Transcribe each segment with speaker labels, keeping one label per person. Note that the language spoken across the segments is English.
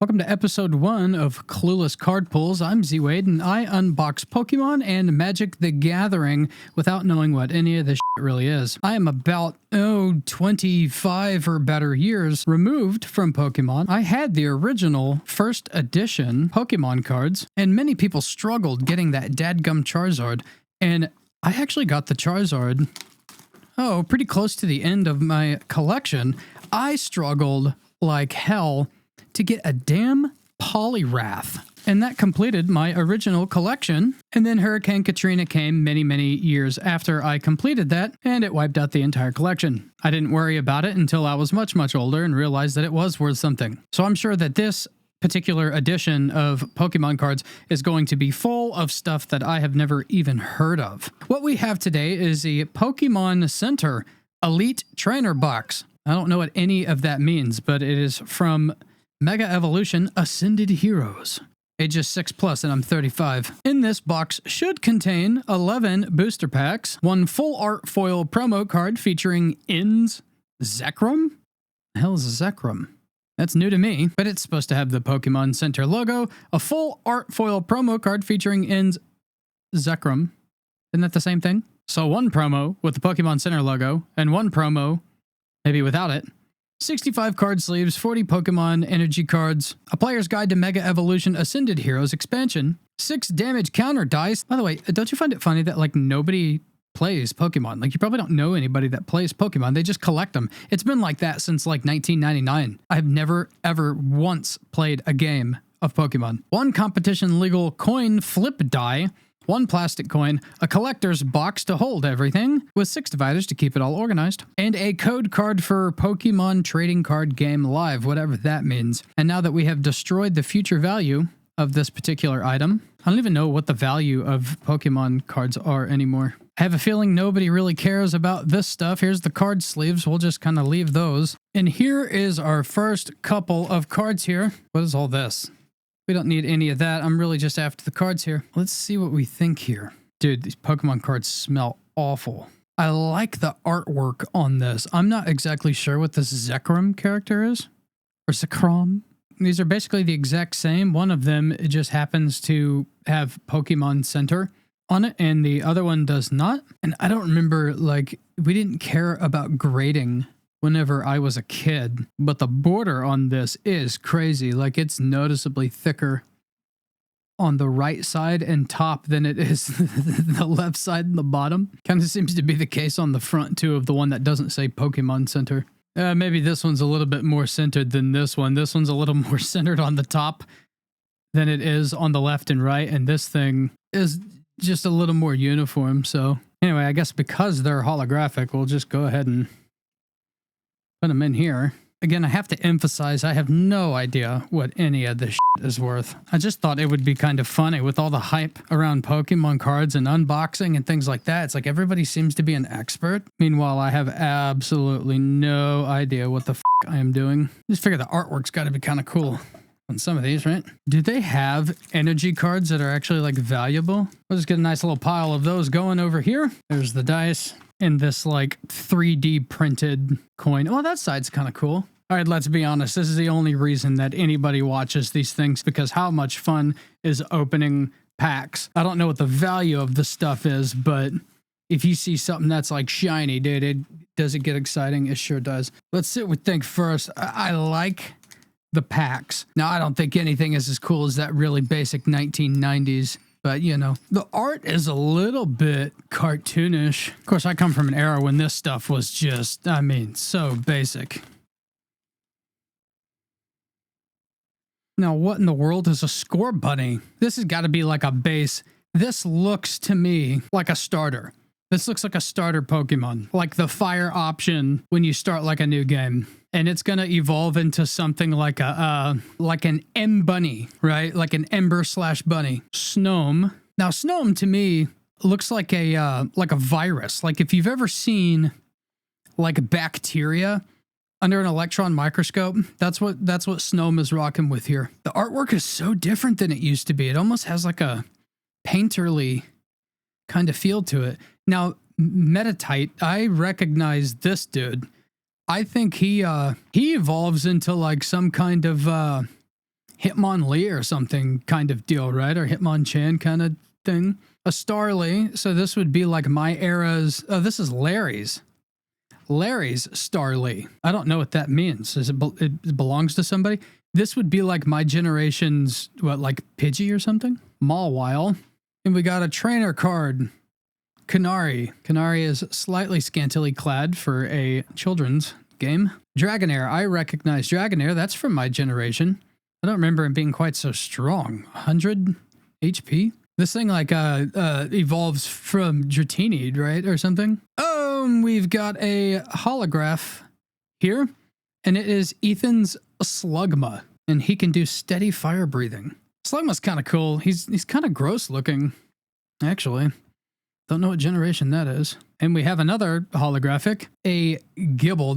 Speaker 1: Welcome to episode 1 of Clueless Card Pulls. I'm ZWade and I unbox Pokemon and Magic the Gathering without knowing what any of this shit really is. I am about, 25 or better years removed from Pokemon. I had the original first edition Pokemon cards, and many people struggled getting that dadgum Charizard, and I actually got the Charizard, pretty close to the end of my collection. I struggled like hell to get a damn Poliwrath. And that completed my original collection. And then Hurricane Katrina came many, many years after I completed that, and it wiped out the entire collection. I didn't worry about it until I was much, much older and realized that it was worth something. So I'm sure that this particular edition of Pokemon cards is going to be full of stuff that I have never even heard of. What we have today is the Pokemon Center Elite Trainer Box. I don't know what any of that means, but it is from Mega Evolution Ascended Heroes. Ages 6+, and I'm 35. In this box should contain 11 booster packs, 1 full art foil promo card featuring In's Zekrom? The hell is a Zekrom? That's new to me, but it's supposed to have the Pokemon Center logo, a full art foil promo card featuring In's Zekrom. Isn't that the same thing? So 1 promo with the Pokemon Center logo, and 1 promo, maybe without it. 65 card sleeves, 40 Pokemon energy cards, a player's guide to Mega Evolution Ascended Heroes expansion, 6 damage counter dice. By the way, don't you find it funny that nobody plays Pokemon? You probably don't know anybody that plays Pokemon. They just collect them. It's been like that since 1999. I've never ever once played a game of Pokemon. 1 competition legal coin flip die, 1 plastic coin, a collector's box to hold everything, with 6 dividers to keep it all organized, and a code card for Pokemon Trading Card Game Live, whatever that means. And now that we have destroyed the future value of this particular item, I don't even know what the value of Pokemon cards are anymore. I have a feeling nobody really cares about this stuff. Here's the card sleeves. We'll just kind of leave those. And here is our first couple of cards here. What is all this? We don't need any of that. I'm really just after the cards here. Let's see what we think here. Dude, these Pokemon cards smell awful. I like the artwork on this. I'm not exactly sure what this Zekrom character is. Or Zekrom. These are basically the exact same. One of them just happens to have Pokemon Center on it, and the other one does not. And I don't remember, we didn't care about grading whenever I was a kid, but the border on this is crazy. It's noticeably thicker on the right side and top than it is the left side and the bottom. Kind of seems to be the case on the front too of the one that doesn't say Pokemon Center. Maybe this one's a little bit more centered than this one. This one's a little more centered on the top than it is on the left and right, and this thing is just a little more uniform. So anyway, I guess because they're holographic, we'll just go ahead and put them in here. Again, I have to emphasize, I have no idea what any of this shit is worth. I just thought it would be kind of funny with all the hype around Pokemon cards and unboxing and things like that. It's like everybody seems to be an expert. Meanwhile, I have absolutely no idea what the I am doing. Just figure the artwork's got to be kind of cool on some of these, right? Do they have energy cards that are actually valuable? We'll just get a nice little pile of those going over here. There's the dice. In this 3D printed coin. Oh, that side's kind of cool. All right, let's be honest. This is the only reason that anybody watches these things, because how much fun is opening packs? I don't know what the value of the stuff is, but if you see something that's shiny, dude, does it get exciting? It sure does. Let's see what we think first. I like the packs. Now, I don't think anything is as cool as that really basic 1990s. But, the art is a little bit cartoonish. Of course, I come from an era when this stuff was just, so basic. Now, what in the world is a score bunny? This has got to be a base. This looks to me like a starter. This looks like a starter Pokemon. Like the fire option when you start a new game. And it's going to evolve into something like an M bunny, right? Like an ember/bunny. Snome. Now, Snome to me looks like a virus. If you've ever seen bacteria under an electron microscope, that's what Snome is rocking with here. The artwork is so different than it used to be. It almost has a painterly kind of feel to it. Now, Metatite, I recognize this dude. I think he evolves into some kind of Hitmonlee or something kind of deal, right? Or Hitmonchan kind of thing. A Starly. So this would be like my era's. Oh, this is Larry's. Larry's Starly. I don't know what that means. It belongs to somebody? This would be like my generation's, what, like Pidgey or something? Mawile. And we got a trainer card. Canary. Canary is slightly scantily clad for a children's game. Dragonair. I recognize Dragonair. That's from my generation. I don't remember him being quite so strong. 100 HP? This thing like evolves from Dratini, right? Or something. We've got a holograph here. And it is Ethan's Slugma. And he can do steady fire breathing. Slugma's kind of cool. He's kind of gross looking, actually. Don't know what generation that is. And we have another holographic, a Gibble.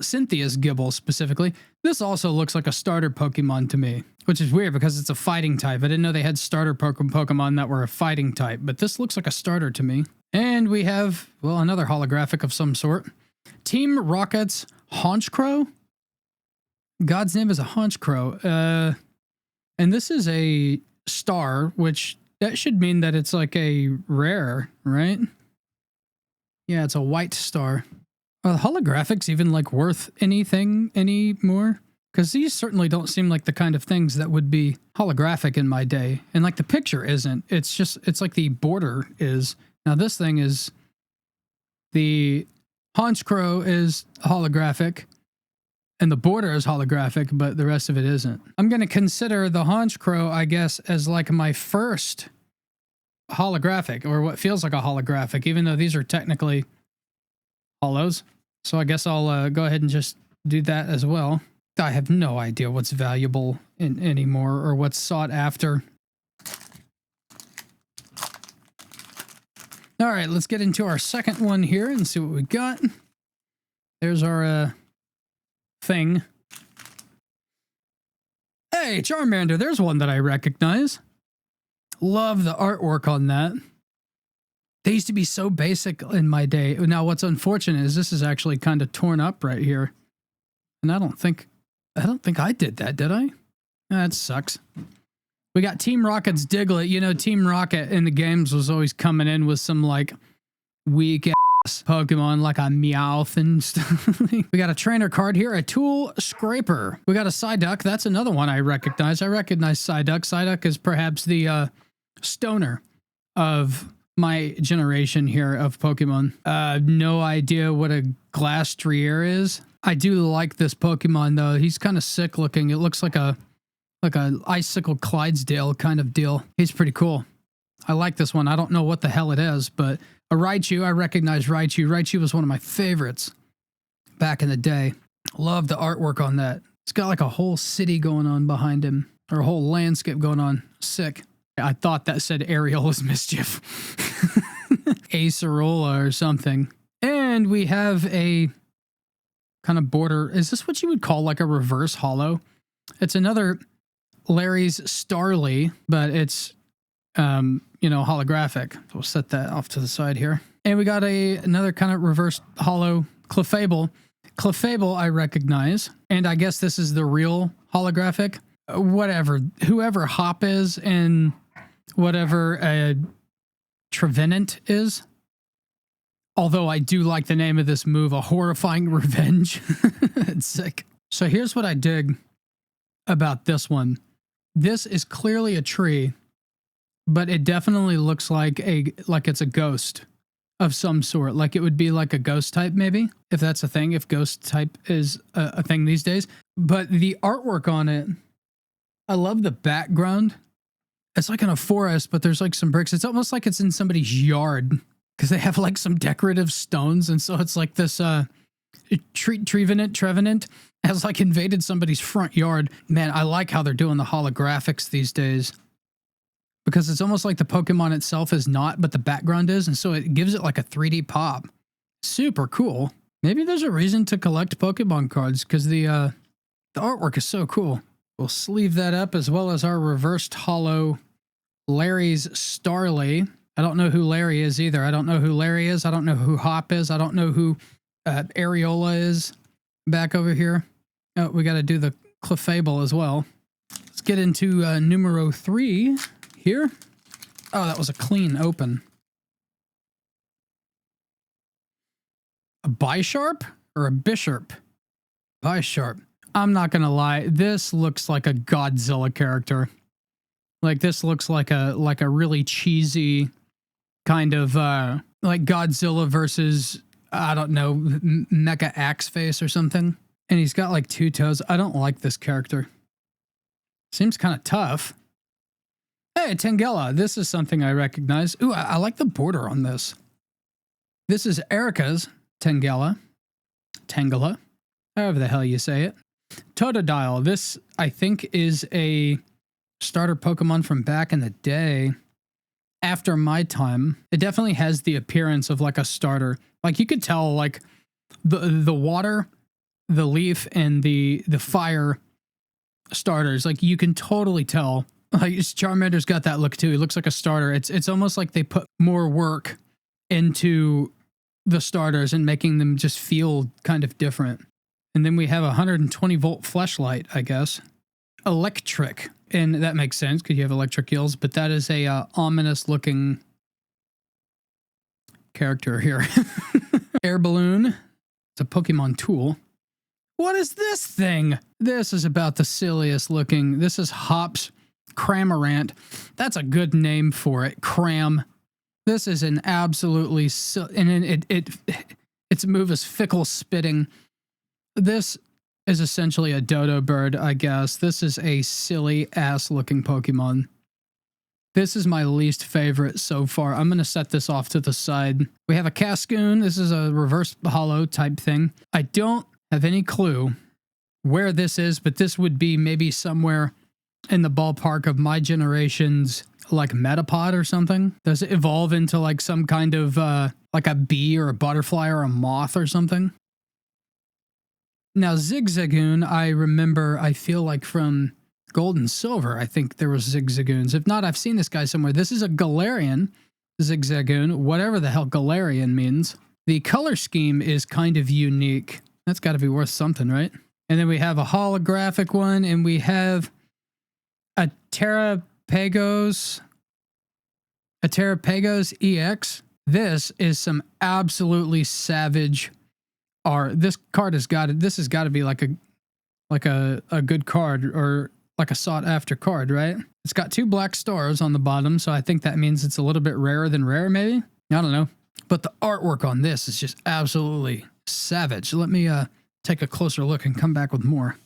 Speaker 1: Cynthia's Gibble specifically. This also looks like a starter Pokemon to me, which is weird because it's a fighting type. I didn't know they had starter Pokemon that were a fighting type, but this looks like a starter to me. And we have, well, another holographic of some sort. Team Rocket's Honchcrow. God's name is a Honchcrow. And this is a star, which that should mean that it's like a rare, right? Yeah, it's a white star. Are the holographics even like worth anything anymore? Because these certainly don't seem like the kind of things that would be holographic in my day. And like the picture isn't. It's like the border is. Now this thing is, the Honchcrow is holographic. And the border is holographic, but the rest of it isn't. I'm going to consider the Honchcrow, I guess, as like my first holographic, or what feels like a holographic, even though these are technically holos. So I guess I'll go ahead and just do that as well. I have no idea what's valuable anymore or what's sought after. All right, let's get into our second one here and see what we got. There's our thing. Hey, Charmander, there's one that I recognize. Love the artwork on that. They used to be so basic in my day. Now, what's unfortunate is this is actually kind of torn up right here. And I don't think I did that, did I? That sucks. We got Team Rocket's Diglett. You know, Team Rocket in the games was always coming in with some like weak Pokemon like a Meowth and stuff. We got a trainer card here, a Tool Scraper. We got a Psyduck. That's another one I recognize. I recognize Psyduck. Psyduck is perhaps the stoner of my generation here of Pokemon. No idea what a Glastrier is. I do like this Pokemon though. He's kind of sick looking. It looks like a Icicle Clydesdale kind of deal. He's pretty cool. I like this one. I don't know what the hell it is, but a Raichu. I recognize Raichu. Raichu was one of my favorites back in the day. Love the artwork on that. It's got like a whole city going on behind him, or a whole landscape going on. Sick. I thought that said Areola's Mischief. Acerola or something. And we have a kind of border. Is this what you would call like a reverse holo? It's another Larry's Starly, but it's holographic. We'll set that off to the side here. And we got another kind of reverse holo Clefable. Clefable I recognize, and I guess this is the real holographic. Whatever, whoever Hop is and whatever Trevenant is. Although I do like the name of this move, a Horrifying Revenge. It's sick. So here's what I dig about this one. This is clearly a tree, but it definitely looks like it's a ghost of some sort. Like it would be like a ghost type maybe, if that's a thing, if ghost type is a thing these days. But the artwork on it, I love the background. It's like in a forest, but there's like some bricks. It's almost like it's in somebody's yard because they have like some decorative stones. And so it's like this Trevenant has like invaded somebody's front yard. Man, I like how they're doing the holographics these days because it's almost like the Pokemon itself is not, but the background is. And so it gives it like a 3D pop. Super cool. Maybe there's a reason to collect Pokemon cards because the artwork is so cool. We'll sleeve that up as well as our reversed holo Larry's Starly. I don't know who Larry is either. I don't know who Larry is. I don't know who Hop is. I don't know who Areola is back over here. Oh, we got to do the Clefable as well. Let's get into numero 3 here. Oh, that was a clean open. A Bisharp or a Bisharp? Bisharp. I'm not gonna lie, this looks like a Godzilla character. Like this looks like a really cheesy kind of like Godzilla versus, I don't know, Mecha Axe Face or something. And he's got like 2 toes. I don't like this character. Seems kind of tough. Hey, Tangela. This is something I recognize. Ooh, I like the border on this. This is Erica's Tangela. Tangela. However the hell you say it. Totodile. This, I think, is a starter Pokemon from back in the day. After my time. It definitely has the appearance of like a starter. Like you could tell like the water, the leaf, and the fire starters, like you can totally tell. Like Charmander's got that look too. He looks like a starter. It's almost like they put more work into the starters and making them just feel kind of different. And then we have a 120 volt fleshlight, I guess. Electric, and that makes sense because you have electric eels, but that is a ominous looking character here. Air balloon. It's a Pokemon tool. What is this thing? This is about the silliest looking. This is Hops Cramorant. That's a good name for it. Cram. This is an absolutely and its move is fickle spitting. This is essentially a dodo bird, I guess. This is a silly ass looking Pokemon. This is my least favorite so far. I'm going to set this off to the side. We have a Cascoon. This is a reverse hollow type thing. I don't have any clue where this is, but this would be maybe somewhere in the ballpark of my generation's like Metapod or something. Does it evolve into like some kind of like a bee or a butterfly or a moth or something? Now Zigzagoon, I remember, I feel like from Gold and Silver, I think there was Zigzagoons. If not, I've seen this guy somewhere. This is a Galarian Zigzagoon, whatever the hell Galarian means. The color scheme is kind of unique. That's got to be worth something, right? And then we have a holographic one, and we have a Terrapagos EX. This is some absolutely savage art. This card has got it. This has got to be like a good card, or like a sought after card, right? It's got 2 black stars on the bottom, so I think that means it's a little bit rarer than rare, maybe? I don't know. But the artwork on this is just absolutely savage. Let me take a closer look and come back with more.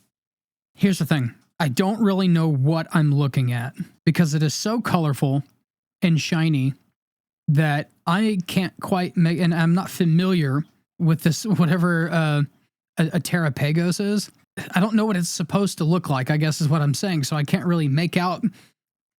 Speaker 1: Here's the thing. I don't really know what I'm looking at because it is so colorful and shiny that I can't quite make, and I'm not familiar with this, whatever a Terrapagos is. I don't know what it's supposed to look like, I guess is what I'm saying. So I can't really make out,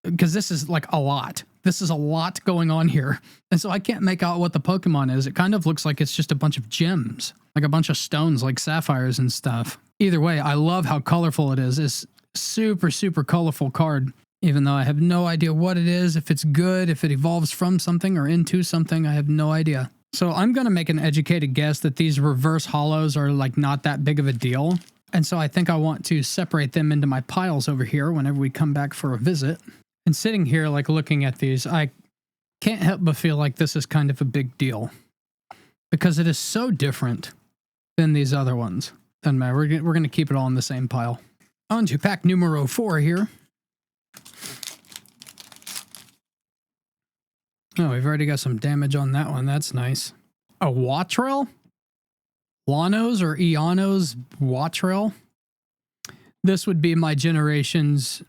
Speaker 1: because this is like a lot. This is a lot going on here. And so I can't make out what the Pokemon is. It kind of looks like it's just a bunch of gems, like a bunch of stones, like sapphires and stuff. Either way, I love how colorful it is. It's super, super colorful card, even though I have no idea what it is, if it's good, if it evolves from something or into something. I have no idea. So I'm going to make an educated guess that these reverse hollows are like not that big of a deal. And so I think I want to separate them into my piles over here whenever we come back for a visit. And sitting here, like looking at these, I can't help but feel like this is kind of a big deal because it is so different than these other ones. Doesn't matter. We're going to keep it all in the same pile. On to pack numero 4 here. Oh, we've already got some damage on that one. That's nice. A Watrel? Lanos or Eonos Watrel? This would be my generation's...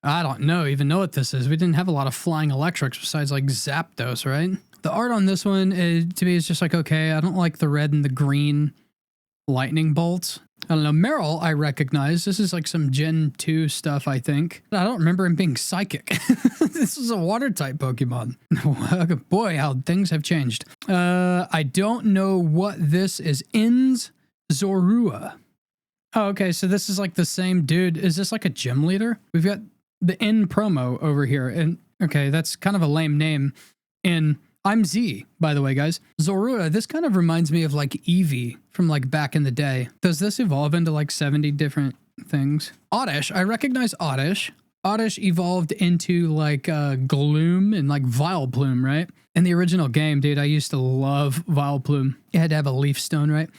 Speaker 1: I don't even know what this is. We didn't have a lot of flying electrics besides like Zapdos, right? The art on this one, to me, is just like, okay, I don't like the red and the green lightning bolts. I don't know. Meryl, I recognize. This is like some Gen 2 stuff, I think. I don't remember him being psychic. This was a water type Pokemon. Boy, how things have changed. I don't know what this is. Inns Zorua. Oh, okay. So this is like the same dude. Is this like a gym leader? We've got the N promo over here. And okay, that's kind of a lame name. And I'm Z, by the way, guys. Zorua, this kind of reminds me of like Eevee from like back in the day. Does this evolve into like 70 different things? Oddish, I recognize Oddish. Oddish evolved into like Gloom and like Vileplume, right? In the original game, dude, I used to love Vileplume. You had to have a leaf stone, right?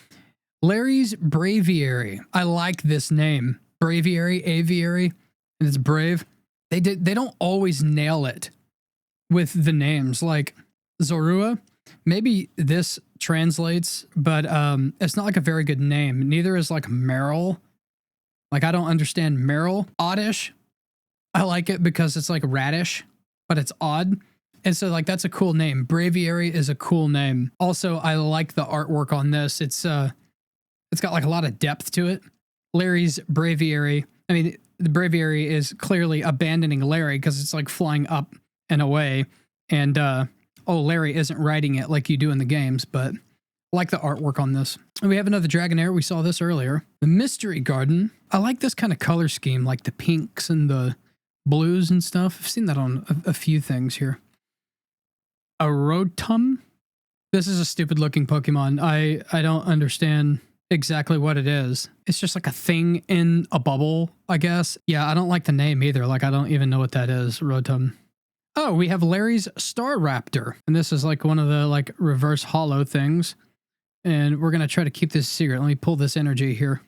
Speaker 1: Larry's Braviary. I like this name. Braviary, aviary, and it's brave. They don't always nail it with the names. Like Zorua, maybe this translates, but it's not like a very good name. Neither is like Meryl. Like I don't understand Meryl. Oddish, I like it because it's like radish, but it's odd. And so like that's a cool name. Braviary is a cool name. Also, I like the artwork on this. It's got like a lot of depth to it. Larry's Braviary. I mean, the Braviary is clearly abandoning Larry because it's like flying up and away. And Larry isn't riding it like you do in the games, but I like the artwork on this. And we have another Dragonair. We saw this earlier. The Mystery Garden. I like this kind of color scheme, like the pinks and the blues and stuff. I've seen that on a few things here. A Rotom. This is a stupid looking Pokemon. I don't understand exactly what it is. It's just like a thing in a bubble, I guess. Yeah, I don't like the name either. Like I don't even know what that is. Rotom. Oh, we have Larry's Staraptor. And this is like one of the like reverse hollow things. And we're going to try to keep this secret. Let me pull this energy here.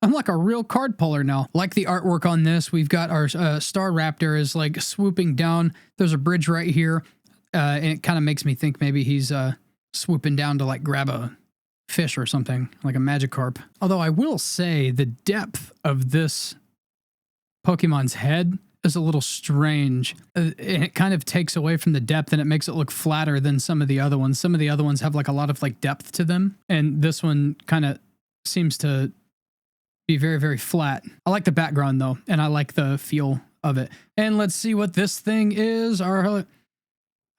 Speaker 1: I'm like a real card puller now. Like the artwork on this, we've got our Staraptor is like swooping down. There's a bridge right here. And it kind of makes me think maybe he's swooping down to like grab a fish or something, like a Magikarp. Although I will say the depth of this Pokemon's head is a little strange. It kind of takes away from the depth and it makes it look flatter than some of the other ones. Some of the other ones have like a lot of like depth to them. And this one kind of seems to be very, very flat. I like the background though. And I like the feel of it. And let's see what this thing is. A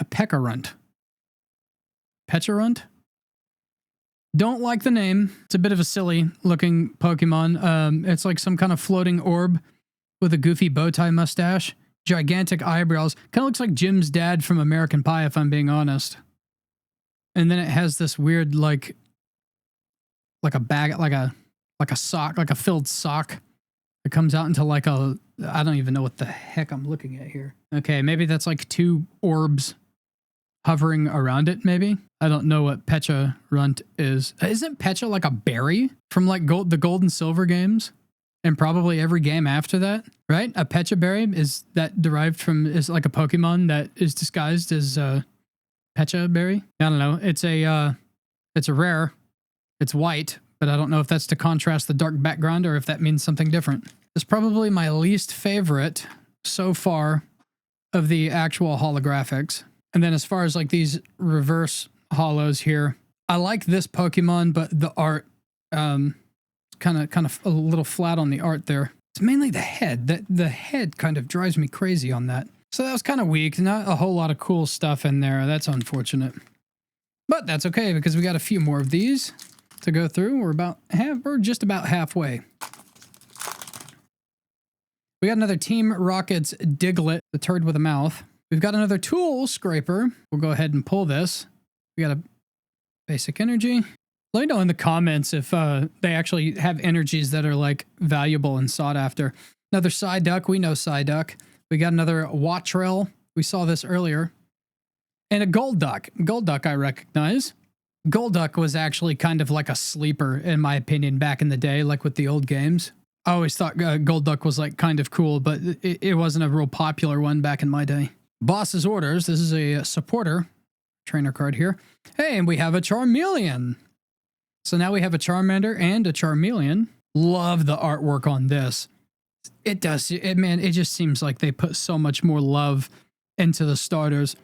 Speaker 1: Pecharunt. Pecharunt? Don't like the name. It's a bit of a silly looking Pokemon. It's like some kind of floating orb with a goofy bow tie mustache, gigantic eyebrows. Kind of looks like Jim's dad from American Pie, if I'm being honest. And then it has this weird like a bag, like a sock, like a filled sock. It comes out into like a, I don't even know what the heck I'm looking at here. Okay, maybe that's like two orbs hovering around it, maybe. I don't know what Pecharunt is. Isn't Pecha like a berry from like the Gold and Silver games? And probably every game after that, right? A Pecha berry, is that derived from, is like a Pokemon that is disguised as Pecha berry? I don't know. It's a rare. It's white, but I don't know if that's to contrast the dark background or if that means something different. It's probably my least favorite so far of the actual holographics. And then as far as like these reverse hollows here, I like this Pokemon, but the art, kind of a little flat on the art there. It's mainly the head. The head kind of drives me crazy on that. So that was kind of weak. Not a whole lot of cool stuff in there. That's unfortunate. But that's okay because we got a few more of these to go through. We're just about halfway. We got another Team Rocket's Diglett, the turd with a mouth. We've got another Tool Scraper. We'll go ahead and pull this. We got a basic energy. Let me know in the comments if they actually have energies that are like valuable and sought after. Another Psyduck. We know Psyduck. We got another Wattrel. We saw this earlier. And a Golduck. Golduck I recognize. Golduck was actually kind of like a sleeper, in my opinion, back in the day, like with the old games. I always thought Golduck was like kind of cool, but it wasn't a real popular one back in my day. Boss's Orders. This is a supporter trainer card here. Hey, and we have a Charmeleon. So now we have a Charmander and a Charmeleon. Love the artwork on this. It does. Man, it just seems like they put so much more love into the starters.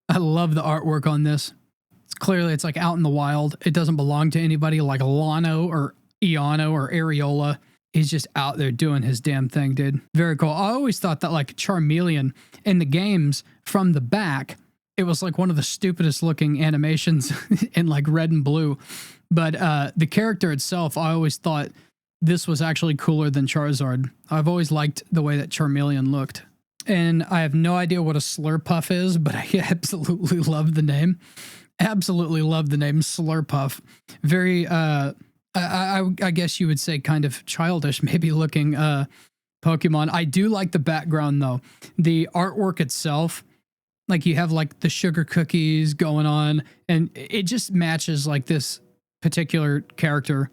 Speaker 1: I love the artwork on this. It's like out in the wild. It doesn't belong to anybody like Lano or Eano or Areola. He's just out there doing his damn thing, dude. Very cool. I always thought that like Charmeleon in the games from the back, it was like one of the stupidest looking animations in like red and blue. But the character itself, I always thought this was actually cooler than Charizard. I've always liked the way that Charmeleon looked. And I have no idea what a Slurpuff is, but I absolutely love the name. Absolutely love the name Slurpuff. Very, I guess you would say kind of childish, maybe looking Pokemon. I do like the background though. The artwork itself, like you have like the sugar cookies going on, and it just matches like this particular character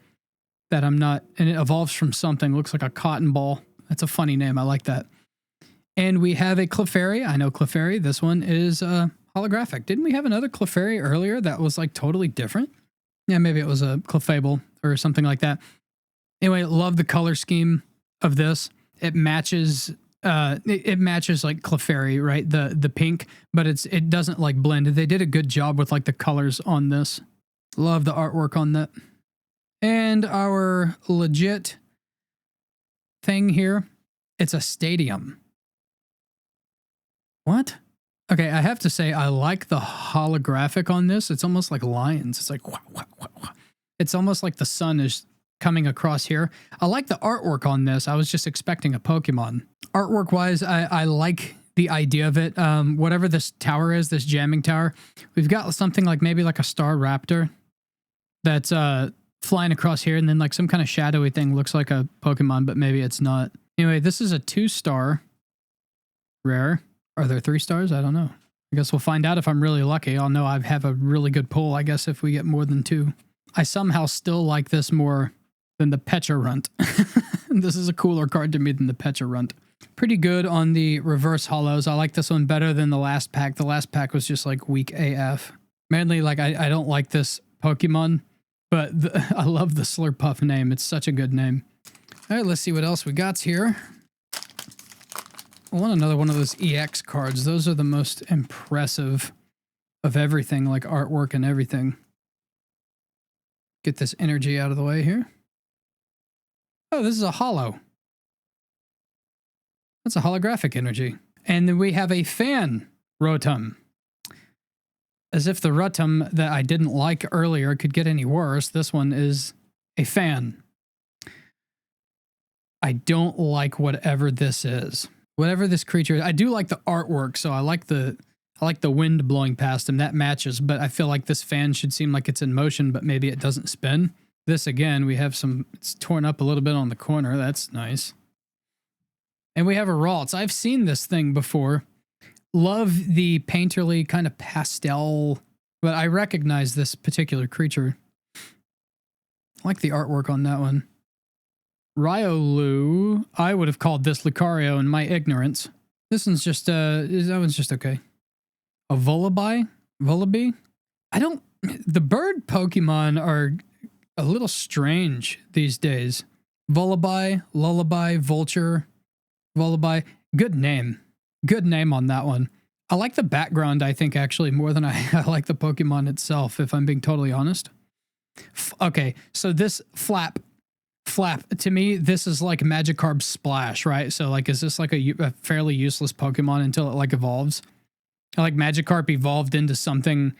Speaker 1: that I'm not, and it evolves from something, looks like a cotton ball. That's a funny name. I like that. And we have a Clefairy. I know Clefairy. This one is holographic. Didn't we have another Clefairy earlier that was like totally different? Yeah, maybe it was a Clefable or something like that. Anyway, love the color scheme of this. It matches it matches like Clefairy, right? The pink, but it doesn't like blend. They did a good job with like the colors on this. Love the artwork on that. And our legit thing here, it's a stadium. What? Okay, I have to say I like the holographic on this. It's almost like lions. It's like wah, wah, wah, wah. It's almost like the sun is coming across here. I like the artwork on this. I was just expecting a Pokemon. Artwork wise, I like the idea of it. Whatever this tower is, this jamming tower, we've got something like maybe like a star raptor that's flying across here, and then like some kind of shadowy thing looks like a Pokemon, but maybe it's not. Anyway, this is a 2-star rare. Are there 3 stars? I don't know. I guess we'll find out if I'm really lucky. I'll know I have a really good pull, I guess, if we get more than 2. I somehow still like this more than the Pecharunt. This is a cooler card to me than the Pecharunt. Pretty good on the reverse holos. I like this one better than the last pack. The last pack was just like weak AF. Mainly, like, I don't like this Pokemon, but I love the Slurpuff name. It's such a good name. All right, let's see what else we got here. I want another one of those EX cards. Those are the most impressive of everything, like artwork and everything. Get this energy out of the way here. Oh, this is a holo. That's a holographic energy. And then we have a fan Rotom. As if the Rotom that I didn't like earlier could get any worse, this one is a fan. I don't like whatever this is. Whatever this creature is. I do like the artwork, so I like the wind blowing past him. That matches, but I feel like this fan should seem like it's in motion, but maybe it doesn't spin. This again, we have some, it's torn up a little bit on the corner. That's nice. And we have a Ralts. I've seen this thing before. Love the painterly kind of pastel, but I recognize this particular creature. I like the artwork on that one. Riolu, I would have called this Lucario in my ignorance. This one's just, that one's just okay. A Vullaby? The bird Pokemon are a little strange these days. Vullaby, Lullaby, Vulture, Vullaby. Good name. Good name on that one. I like the background, I think, actually, more than I like the Pokemon itself, if I'm being totally honest. Okay, so this Flap, to me, this is like Magikarp Splash, right? So, like, is this like a fairly useless Pokemon until it, like, evolves? Like, Magikarp evolved into something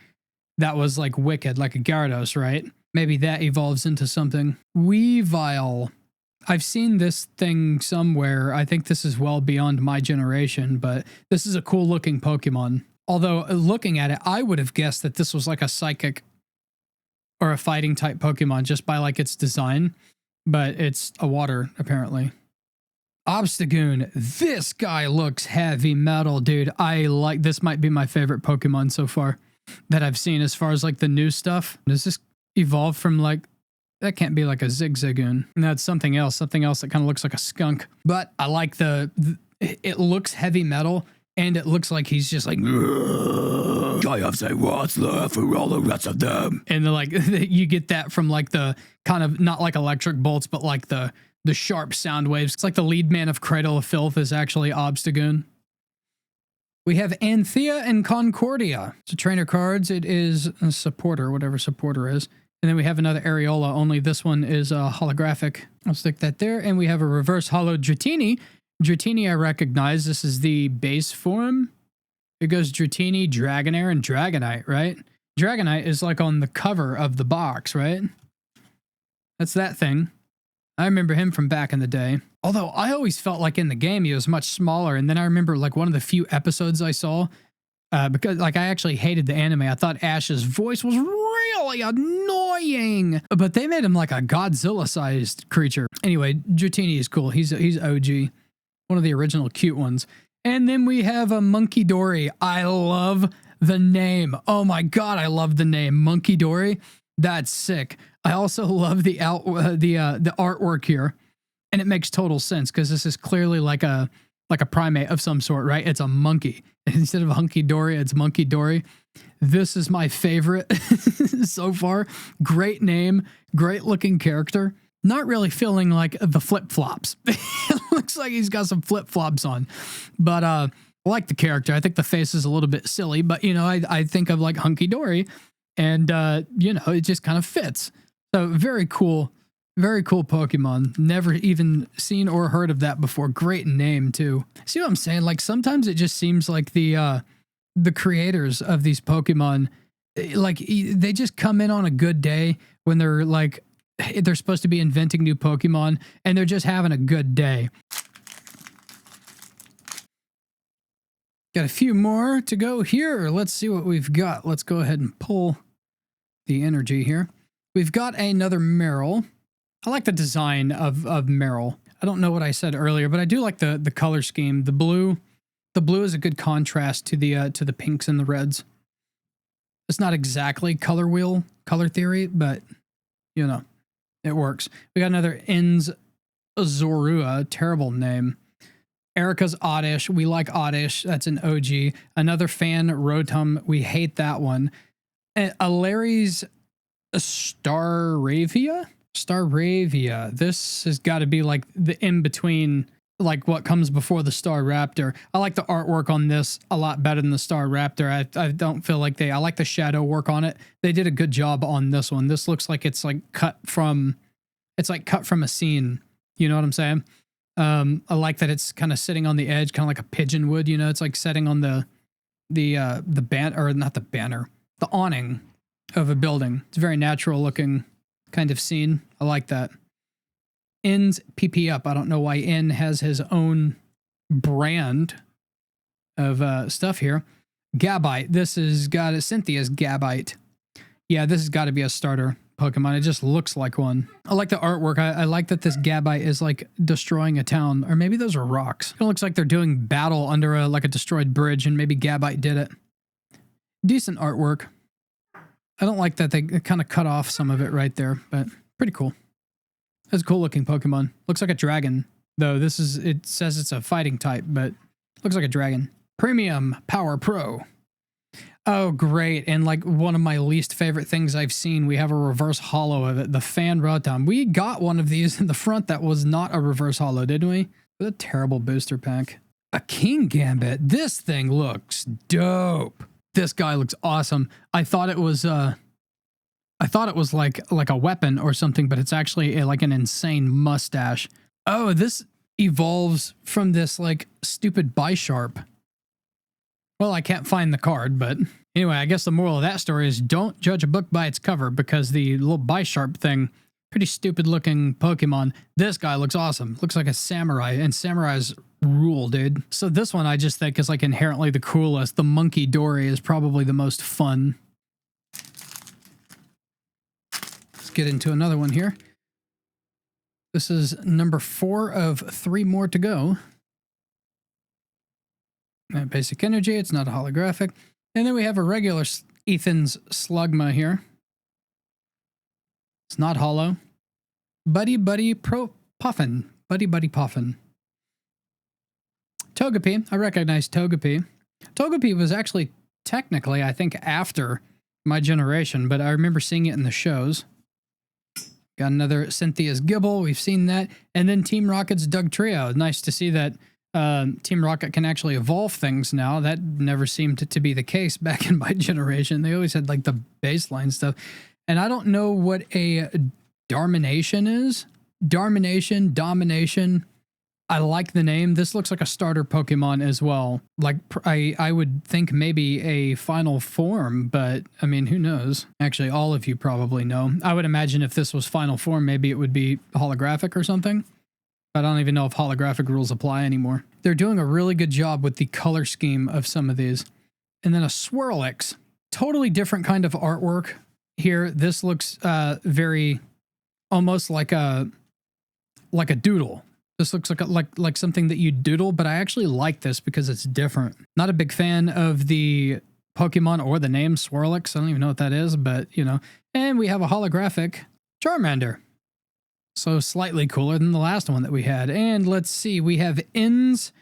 Speaker 1: that was, like, wicked, like a Gyarados, right? Maybe that evolves into something. Weavile. I've seen this thing somewhere. I think this is well beyond my generation, but this is a cool looking Pokemon. Although looking at it, I would have guessed that this was like a psychic or a fighting type Pokemon just by like its design, but it's a water apparently. Obstagoon. This guy looks heavy metal, dude. I like, this might be my favorite Pokemon so far that I've seen as far as like the new stuff. Does this evolve from like, that can't be like a Zigzagoon. That's something else that kind of looks like a skunk. But I like it looks heavy metal, and it looks like he's just like, I have to say what's left for all the rest of them. And like, you get that from like the kind of, not like electric bolts, but like the sharp sound waves. It's like the lead man of Cradle of Filth is actually Obstagoon. We have Anthea and Concordia. So trainer cards, it is a supporter, whatever supporter is. And then we have another Areola, only this one is holographic. I'll stick that there. And we have a reverse holo Dratini. Dratini I recognize. This is the base form. It goes Dratini, Dragonair, and Dragonite, right? Dragonite is like on the cover of the box, right? That's that thing. I remember him from back in the day. Although I always felt like in the game he was much smaller. And then I remember like one of the few episodes I saw, because like I actually hated the anime. I thought Ash's voice was really annoying, but they made him like a Godzilla-sized creature. Anyway, Dratini is cool. He's OG. one of the original cute ones. And then we have a Monkey Dory. I love the name. Oh my God, I love the name Monkey Dory. That's sick. I also love the artwork here, and it makes total sense because this is clearly like a primate of some sort, right? It's a monkey. Instead of hunky dory, it's Monkey Dory. This is my favorite so far. Great name, great looking character. Not really feeling like the flip-flops. It looks like he's got some flip-flops on. But I like the character. I think the face is a little bit silly, but you know, I think of like Hunky Dory, and you know, it just kind of fits. So very cool Pokemon. Never even seen or heard of that before. Great name too. See what I'm saying? Like sometimes it just seems like the creators of these Pokemon, like they just come in on a good day when they're like, they're supposed to be inventing new Pokemon and they're just having a good day. Got a few more to go here. Let's see what we've got. Let's go ahead and pull the energy here. We've got another Meryl. I like the design of Meryl. I don't know what I said earlier, but I do like the color scheme. The blue is a good contrast to the pinks and the reds. It's not exactly color theory, but you know, it works. We got another Ins Zorua, terrible name. Erica's Oddish. We like Oddish. That's an OG. Another Fan Rotom. We hate that one. Larry's Staravia. This has got to be like the in between, like what comes before the Star Raptor. I like the artwork on this a lot better than the Star Raptor. I don't feel like I like the shadow work on it. They did a good job on this one. This looks like it's cut from a scene. You know what I'm saying? I like that it's kind of sitting on the edge, kind of like a pigeon would, you know, it's like setting on the awning of a building. It's a very natural looking kind of scene. I like that. N's PP up. I don't know why N has his own brand of stuff here. Gabite. This has got a Cynthia's Gabite. Yeah, this has got to be a starter Pokemon. It just looks like one. I like the artwork. I like that this Gabite is like destroying a town, or maybe those are rocks. It looks like they're doing battle under a destroyed bridge, and maybe Gabite did it. Decent artwork. I don't like that they kind of cut off some of it right there, but pretty cool. That's a cool looking Pokemon. Looks like a dragon, though. It says it's a fighting type, but looks like a dragon. Premium Power Pro. Oh, great. And like one of my least favorite things I've seen, we have a reverse holo of it, the Fan Rotom. We got one of these in the front that was not a reverse holo, didn't we? What a terrible booster pack. A King Gambit. This thing looks dope. This guy looks awesome. I thought it was like a weapon or something, but it's actually like an insane mustache. Oh, this evolves from this like stupid Bisharp. Well, I can't find the card, but anyway, I guess the moral of that story is don't judge a book by its cover, because the little Bisharp thing, pretty stupid looking Pokemon. This guy looks awesome. Looks like a samurai, and samurais rule, dude. So this one I just think is like inherently the coolest. The Monkey Dory is probably the most fun. Let's get into another one here. This is number 4 of 3 more to go. Basic energy, it's not a holographic. And then we have a regular Ethan's Slugma here. It's not holo. Buddy Puffin. Buddy Puffin. Togepi. I recognize Togepi. Togepi was actually technically, I think, after my generation, but I remember seeing it in the shows. Got another Cynthia's Gibble. We've seen that. And then Team Rocket's Dugtrio. Nice to see that Team Rocket can actually evolve things now. That never seemed to be the case back in my generation. They always had like the baseline stuff. And I don't know what a Darmination is. Domination. I like the name. This looks like a starter Pokemon as well. Like I would think maybe a final form, but I mean, who knows? Actually, all of you probably know. I would imagine if this was final form, maybe it would be holographic or something. I don't even know if holographic rules apply anymore. They're doing a really good job with the color scheme of some of these. And then a Swirlix. Totally different kind of artwork here. This looks very almost like a doodle. This looks like something that you doodle, but I actually like this because it's different. Not a big fan of the Pokemon or the name Swirlix. I don't even know what that is, but you know. And we have a holographic Charmander. So slightly cooler than the last one that we had. And let's see, we have Inns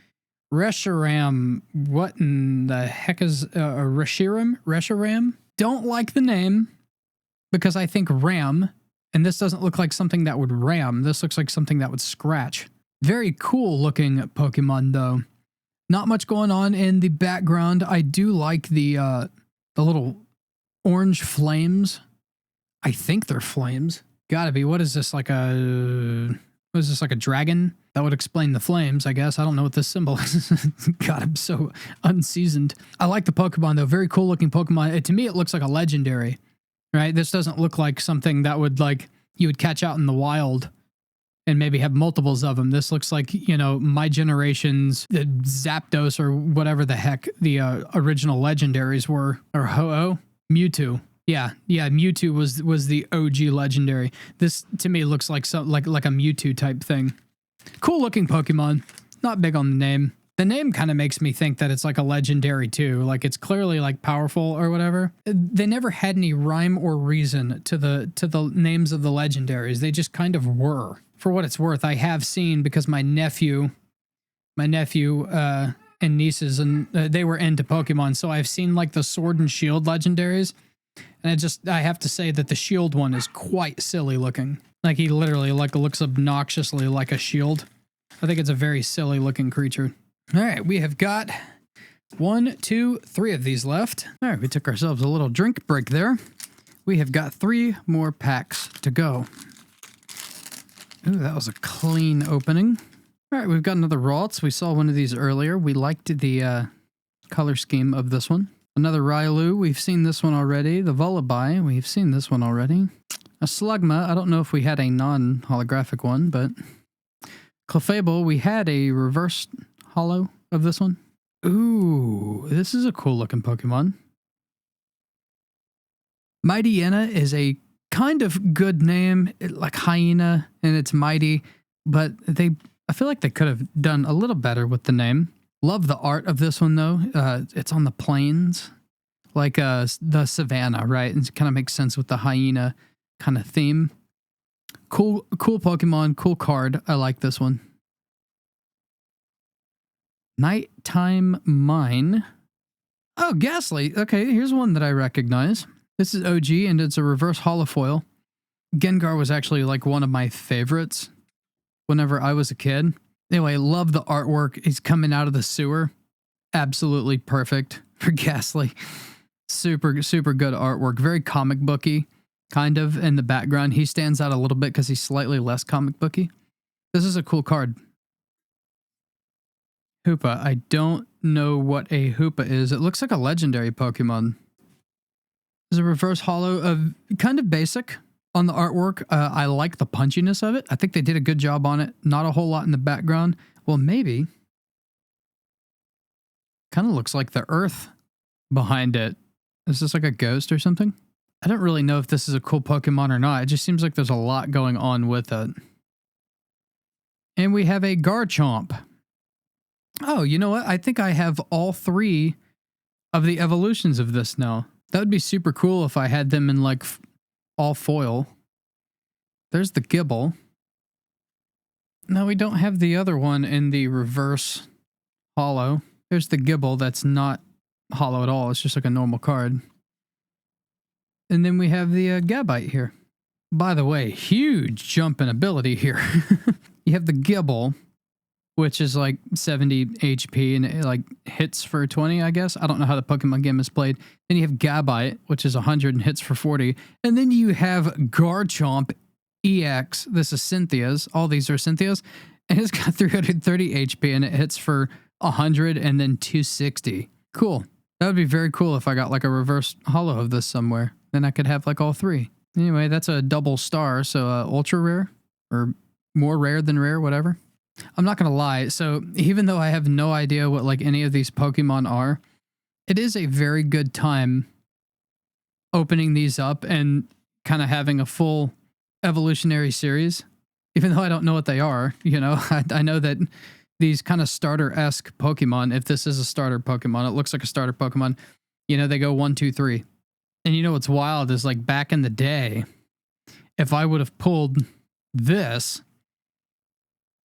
Speaker 1: Reshiram. What in the heck is Reshiram? Reshiram? Don't like the name because I think ram, and this doesn't look like something that would ram. This looks like something that would scratch. Very cool looking Pokemon though. Not much going on in the background. I do like the little orange flames. I think they're flames. Gotta be. What is this, like a... What is this, like a dragon? That would explain the flames, I guess. I don't know what this symbol is. God, I'm so unseasoned. I like the Pokemon, though. Very cool looking Pokemon. To me, it looks like a legendary, right? This doesn't look like something that would, like, you would catch out in the wild and maybe have multiples of them. This looks like, you know, my generation's Zapdos or whatever the heck the original legendaries were. Or Ho-Oh? Mewtwo. Yeah, Mewtwo was the OG legendary. This to me looks like like a Mewtwo type thing. Cool looking Pokemon. Not big on the name. The name kind of makes me think that it's like a legendary too. Like it's clearly like powerful or whatever. They never had any rhyme or reason to the names of the legendaries. They just kind of were. For what it's worth, I have seen, because my nephew and nieces, and they were into Pokemon, so I've seen like the Sword and Shield legendaries. And I have to say that the shield one is quite silly looking. Like he literally like looks obnoxiously like a shield. I think it's a very silly looking creature. All right, we have got 1, 2, 3 of these left. All right, we took ourselves a little drink break there. We have got 3 more packs to go. Ooh, that was a clean opening. All right, we've got another Ralts. We saw one of these earlier. We liked the color scheme of this one. Another Railu, we've seen this one already. The Vullaby, we've seen this one already. A Slugma, I don't know if we had a non-holographic one, but... Clefable, we had a reverse holo of this one. Ooh, this is a cool looking Pokemon. Mightyena is a kind of good name, like hyena, and it's mighty, but I feel like they could have done a little better with the name. Love the art of this one, though. It's on the plains, like the savannah, right? And it kind of makes sense with the hyena kind of theme. Cool Pokemon, cool card. I like this one. Nighttime Mine. Oh, Ghastly. Okay, here's one that I recognize. This is OG, and it's a reverse holofoil. Gengar was actually like one of my favorites whenever I was a kid. Anyway, love the artwork. He's coming out of the sewer. Absolutely perfect for Ghastly. Super, super good artwork. Very comic booky, kind of, in the background. He stands out a little bit because he's slightly less comic booky. This is a cool card. Hoopa. I don't know what a Hoopa is. It looks like a legendary Pokemon. There's a reverse holo of kind of basic on the artwork. I like the punchiness of it. I think they did a good job on it. Not a whole lot in the background. Well, maybe. Kind of looks like the earth behind it. Is this like a ghost or something? I don't really know if this is a cool Pokemon or not. It just seems like there's a lot going on with it. And we have a Garchomp. Oh, you know what? I think I have all 3 of the evolutions of this now. That would be super cool if I had them in like all foil. There's the Gibble. No, we don't have the other one in the reverse holo. There's the Gibble that's not holo at all. It's just like a normal card. And then we have the Gabite here. By the way, huge jump in ability here. You have the Gibble, which is like 70 HP and it like hits for 20, I guess. I don't know how the Pokemon game is played. Then you have Gabite, which is 100 and hits for 40. And then you have Garchomp EX. This is Cynthia's. All these are Cynthia's. And it's got 330 HP and it hits for 100 and then 260. Cool. That would be very cool if I got like a reverse holo of this somewhere. Then I could have like all 3. Anyway, that's a double star. So ultra rare or more rare than rare, whatever. I'm not going to lie. So even though I have no idea what like any of these Pokemon are, it is a very good time opening these up and kind of having a full evolutionary series. even though I don't know what they are. You know, I know that these kind of starter-esque Pokemon, if this is a starter Pokemon, it looks like a starter Pokemon, you know, they go 1, 2, 3. And you know what's wild is like back in the day, if I would have pulled this,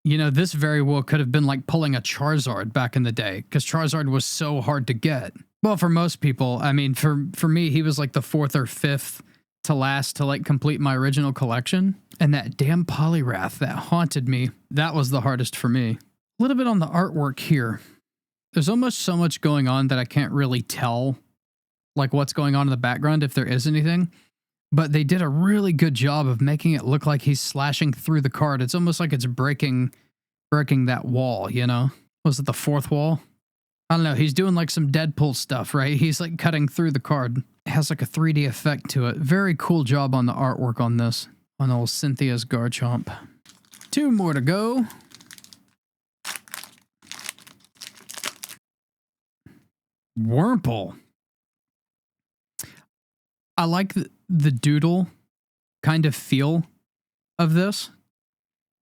Speaker 1: you know, this very well could have been like pulling a Charizard back in the day because Charizard was so hard to get. Well, for most people, I mean, for me, he was like the 4th or 5th to last to like complete my original collection. And that damn Poliwrath that haunted me, that was the hardest for me. A little bit on the artwork here. There's almost so much going on that I can't really tell like what's going on in the background if there is anything. But they did a really good job of making it look like he's slashing through the card. It's almost like it's breaking that wall, you know? Was it the 4th wall? I don't know. He's doing like some Deadpool stuff, right? He's like cutting through the card. It has like a 3D effect to it. Very cool job on the artwork on this. On old Cynthia's Garchomp. 2 more to go. Wurmple. I like the doodle kind of feel of this.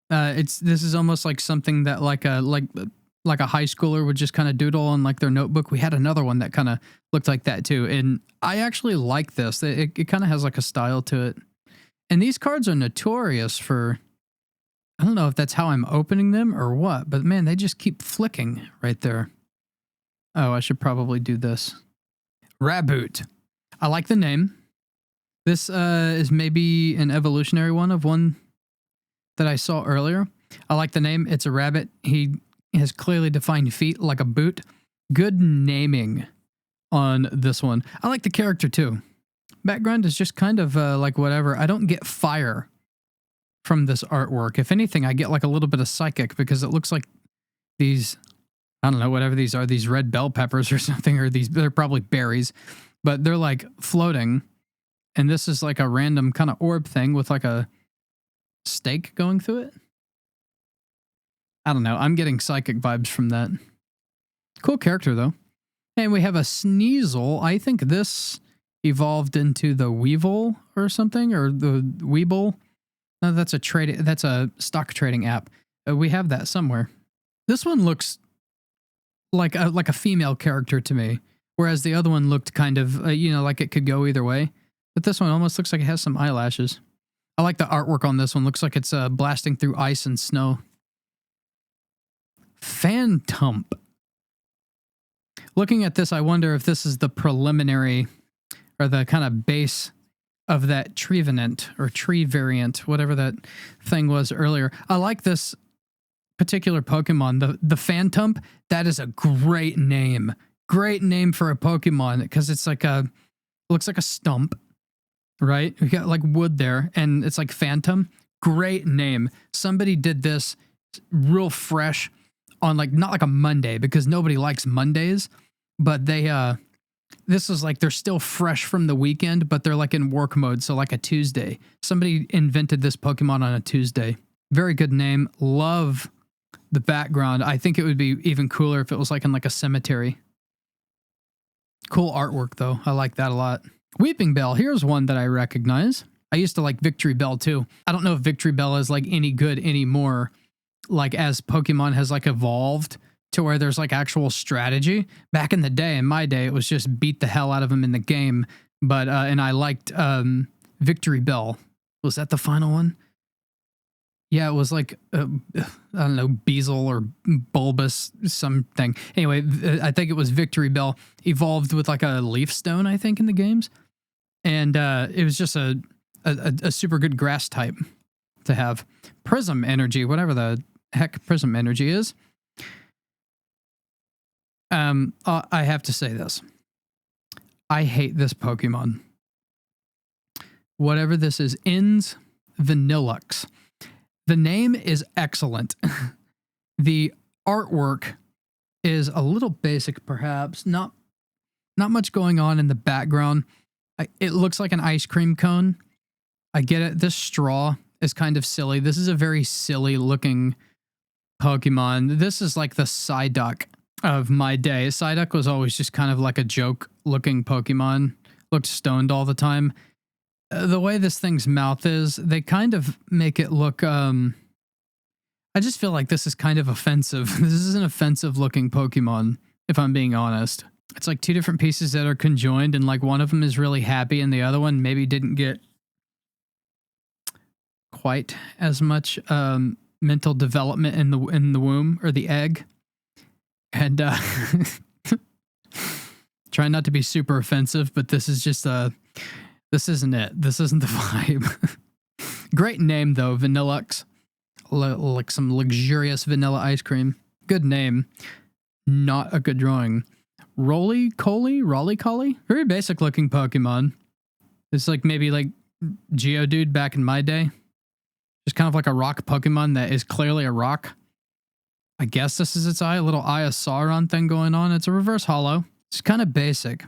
Speaker 1: This is almost like something that like a high schooler would just kind of doodle on like their notebook. We had another one that kind of looked like that too, and I actually like this. It kind of has like a style to it. And these cards are notorious for, I don't know if that's how I'm opening them or what, but man, they just keep flicking right there. Oh, I should probably do this. Raboot. I like the name. This is maybe an evolutionary one of one that I saw earlier. I like the name. It's a rabbit. He has clearly defined feet like a boot. Good naming on this one. I like the character too. Background is just kind of like whatever. I don't get fire from this artwork. If anything, I get like a little bit of psychic because it looks like these, I don't know, whatever these are, these red bell peppers or something, or they're probably berries, but they're like floating. And this is like a random kind of orb thing with like a stake going through it. I don't know. I'm getting psychic vibes from that. Cool character, though. And we have a Sneasel. I think this evolved into the Weevil or something, or the Weeble. No, that's a stock trading app. We have that somewhere. This one looks like a female character to me, whereas the other one looked kind of, you know, like it could go either way. But this one almost looks like it has some eyelashes. I like the artwork on this one. Looks like it's blasting through ice and snow. Phantump. Looking at this, I wonder if this is the preliminary or the kind of base of that Trevenant or Tree variant, whatever that thing was earlier. I like this particular Pokemon, the Phantump. That is a great name. Great name for a Pokemon because it's like looks like a stump. Right? We got like wood there, and it's like Phantom. Great name. Somebody did this real fresh on like, not like a Monday because nobody likes Mondays, but they, this is like, they're still fresh from the weekend, but they're like in work mode. So like a Tuesday. Somebody invented this Pokemon on a Tuesday. Very good name. Love the background. I think it would be even cooler if it was like in like a cemetery. Cool artwork though. I like that a lot. Weeping Bell, here's one that I recognize. I used to like Victory Bell too. I don't know if Victory Bell is like any good anymore, like as Pokemon has like evolved to where there's like actual strategy. Back in the day, in my day, it was just beat the hell out of them in the game. But, and I liked Victory Bell. Was that the final one? Yeah, it was like, I don't know, Beazle or Bulbous something. Anyway, I think it was Victory Bell evolved with like a Leaf Stone, I think, in the games. And it was just a super good grass type to have. Prism Energy, whatever the heck Prism Energy is. I have to say this. I hate this Pokemon. Whatever this is, Ins Vanillux. The name is excellent. The artwork is a little basic, perhaps. Not much going on in the background. It looks like an ice cream cone. I get it. This straw is kind of silly. This is a very silly looking Pokemon. This is like the Psyduck of my day. Psyduck was always just kind of like a joke looking Pokemon. Looked stoned all the time. The way this thing's mouth is, they kind of make it look I just feel like this is kind of offensive. This is an offensive looking Pokemon, if I'm being honest. It's like two different pieces that are conjoined, and like one of them is really happy and the other one maybe didn't get quite as much mental development in the womb or the egg. And try not to be super offensive, but this is just this isn't it. This isn't the vibe. Great name though, Vanillux. Like some luxurious vanilla ice cream. Good name. Not a good drawing. Rolly-Collie? Very basic looking Pokemon. It's like maybe like Geodude back in my day. Just kind of like a rock Pokemon that is clearly a rock. I guess this is its eye. A little Eye of Sauron thing going on. It's a reverse holo. It's kind of basic.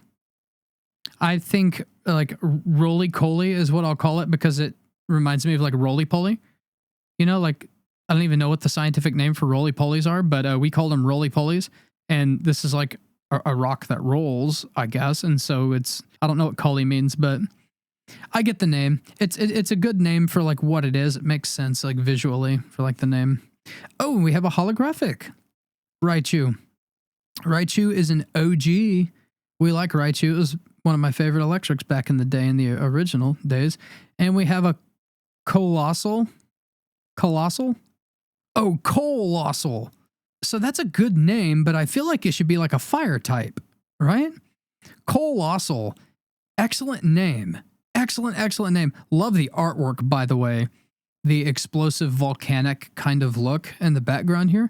Speaker 1: I think like Rolly-Collie is what I'll call it because it reminds me of like roly-poly. You know, like I don't even know what the scientific name for roly-polies are, but we call them roly-polies. And this is like a rock that rolls, I guess. And so it's, I don't know what collie means, but I get the name. It's a good name for like what it is. It makes sense like visually for like the name. Oh, we have a holographic Raichu. Raichu is an OG. We like Raichu. It was one of my favorite electrics back in the day, in the original days. And we have a Colossal. Oh, Colossal. So that's a good name, but I feel like it should be like a fire type, right? Colossal. Excellent name. Excellent name. Love the artwork, by the way. The explosive volcanic kind of look in the background here.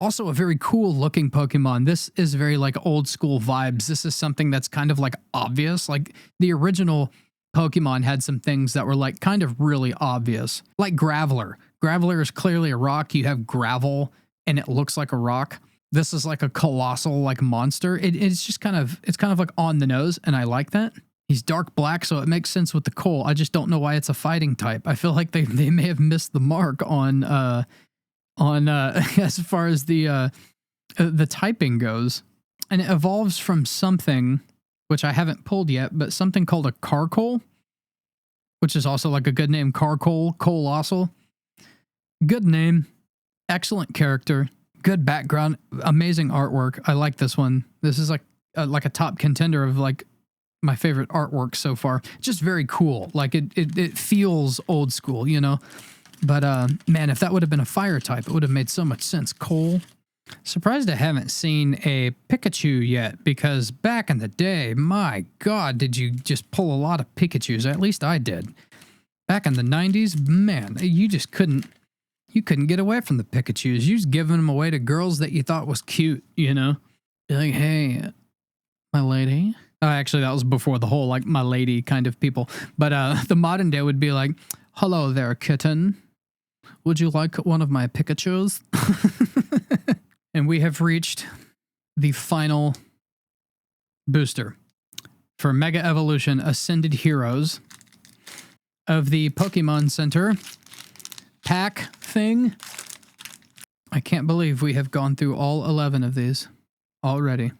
Speaker 1: Also a very cool looking Pokemon. This is very like old school vibes. This is something that's kind of like obvious. Like the original Pokemon had some things that were like kind of really obvious. Like Graveler. Graveler is clearly a rock. You have gravel and it looks like a rock. This is like a colossal like monster. It's just kind of, it's kind of like on the nose, and I like that. He's dark black, so it makes sense with the coal. I just don't know why it's a fighting type. I feel like they may have missed the mark on as far as the typing goes. And it evolves from something which I haven't pulled yet, but something called a Carkol, which is also like a good name. Carkol, Colossal. Good name. Excellent character. Good background. Amazing artwork. I like this one. This is like a top contender of like my favorite artwork so far. Just very cool. Like it feels old school, you know? But man, if that would have been a fire type, it would have made so much sense. Coal. Surprised I haven't seen a Pikachu yet, because back in the day, my God, did you just pull a lot of Pikachus? At least I did. Back in the 90s, man, you just couldn't get away from the Pikachus. You was giving them away to girls that you thought was cute, you know? You're like, hey, my lady. Actually, that was before the whole, like, my lady kind of people. But the modern day would be like, hello there, kitten. Would you like one of my Pikachus? And we have reached the final booster for Mega Evolution Ascended Heroes of the Pokemon Center pack thing. I can't believe we have gone through all 11 of these already.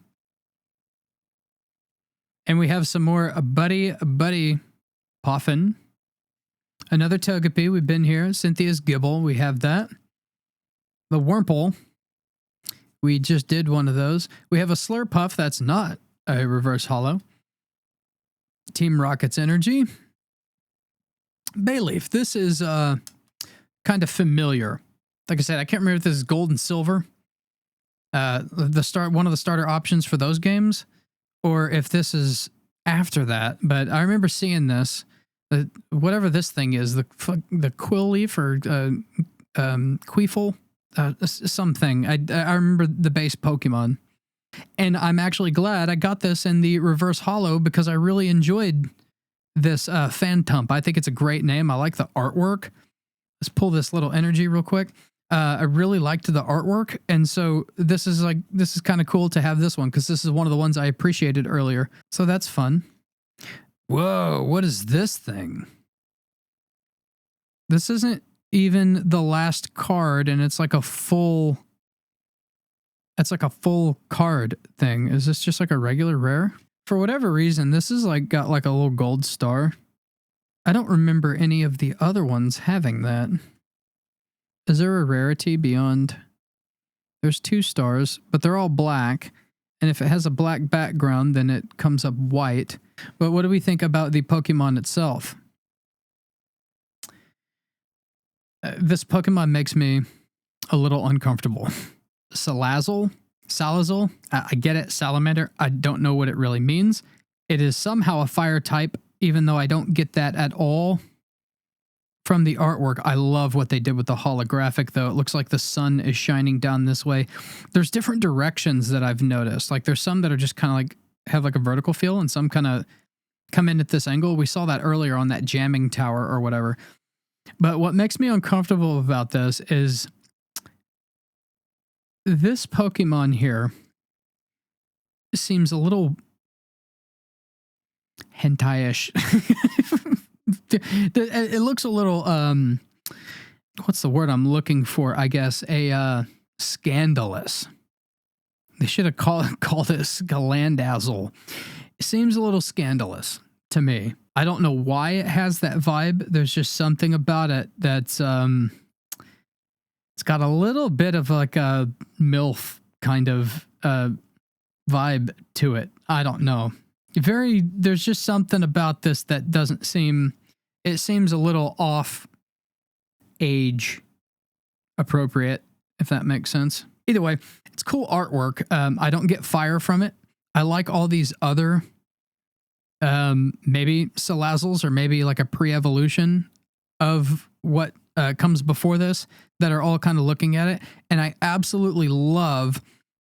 Speaker 1: And we have some more Buddy Poffin. Another Togepi. We've been here. Cynthia's Gibble. We have that. The Wurmple. We just did one of those. We have a Slurpuff. That's not a reverse holo. Team Rocket's Energy. Bayleaf. This is kind of familiar. Like I said, I can't remember if this is gold and silver. One of the starter options for those games, or if this is after that. But I remember seeing this. Whatever this thing is, the Quilleaf or Queefle, something. I remember the base Pokemon. And I'm actually glad I got this in the reverse holo because I really enjoyed this Phantump. I think it's a great name. I like the artwork. Let's pull this little energy real quick. I really liked the artwork, and so this is kind of cool to have this one because this is one of the ones I appreciated earlier. So that's fun. Whoa, what is this thing? This isn't even the last card, and it's like a full card thing. Is this just like a regular rare? For whatever reason, this is like got like a little gold star. I don't remember any of the other ones having that. Is there a rarity beyond? There's 2 stars, but they're all black. And if it has a black background, then it comes up white. But what do we think about the Pokemon itself? This Pokemon makes me a little uncomfortable. Salazzle? I get it. Salamander. I don't know what it really means. It is somehow a fire type, even though I don't get that at all from the artwork. I love what they did with the holographic, though. It looks like the sun is shining down this way. There's different directions that I've noticed. Like there's some that are just kind of like have like a vertical feel, and some kind of come in at this angle. We saw that earlier on that jamming tower or whatever. But what makes me uncomfortable about this is this Pokemon here seems a little hentai-ish. It looks a little, what's the word I'm looking for? I guess scandalous. They should have called it Scalandazzle. It seems a little scandalous to me. I don't know why it has that vibe. There's just something about it that's, it's got a little bit of like a MILF kind of vibe to it. I don't know. There's just something about this that doesn't seem, it seems a little off age appropriate, if that makes sense. Either way, it's cool artwork. I don't get fire from it. I like all these other, maybe Salazzles or maybe like a pre-evolution of what comes before this that are all kind of looking at it. And I absolutely love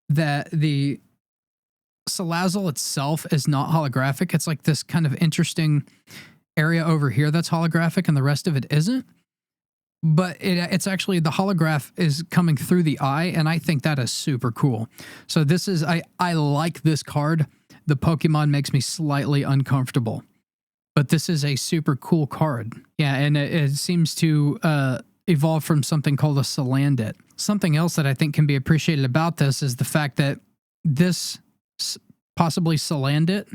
Speaker 1: that the Salazzle itself is not holographic. It's like this kind of interesting area over here that's holographic and the rest of it isn't. But it's actually, the holograph is coming through the eye, and I think that is super cool. So this is, I like this card. The Pokemon makes me slightly uncomfortable, but this is a super cool card. Yeah, and it seems to evolve from something called a Salandit. Something else that I think can be appreciated about this is the fact that this possibly Salandit,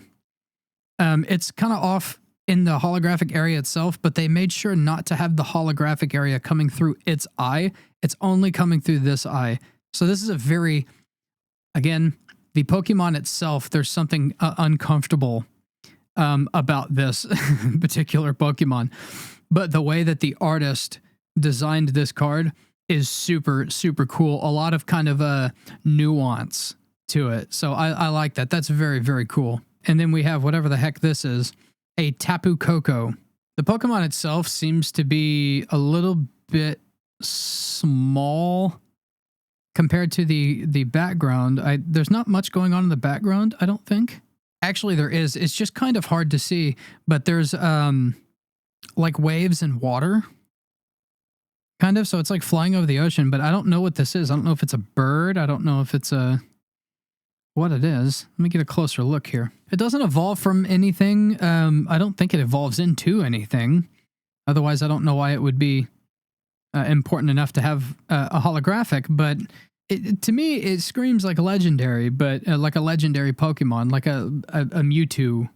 Speaker 1: it's kind of off in the holographic area itself, but they made sure not to have the holographic area coming through its eye. It's only coming through this eye. So this is a very, again, the Pokemon itself, there's something uncomfortable about this particular Pokemon. But the way that the artist designed this card is super, super cool. A lot of kind of a nuance to it. So I like that. That's very, very cool. And then we have whatever the heck this is, a Tapu Koko. The Pokemon itself seems to be a little bit small compared to the background. There's not much going on in the background, I don't think. Actually, there is. It's just kind of hard to see, but there's like waves and water, kind of. So it's like flying over the ocean, but I don't know what this is. I don't know if it's a bird. I don't know if it's what it is. Let me get a closer look here. It doesn't evolve from anything. I don't think it evolves into anything. Otherwise, I don't know why it would be important enough to have a holographic, but to me, it screams like a legendary, but like a legendary Pokemon, like a Mewtwo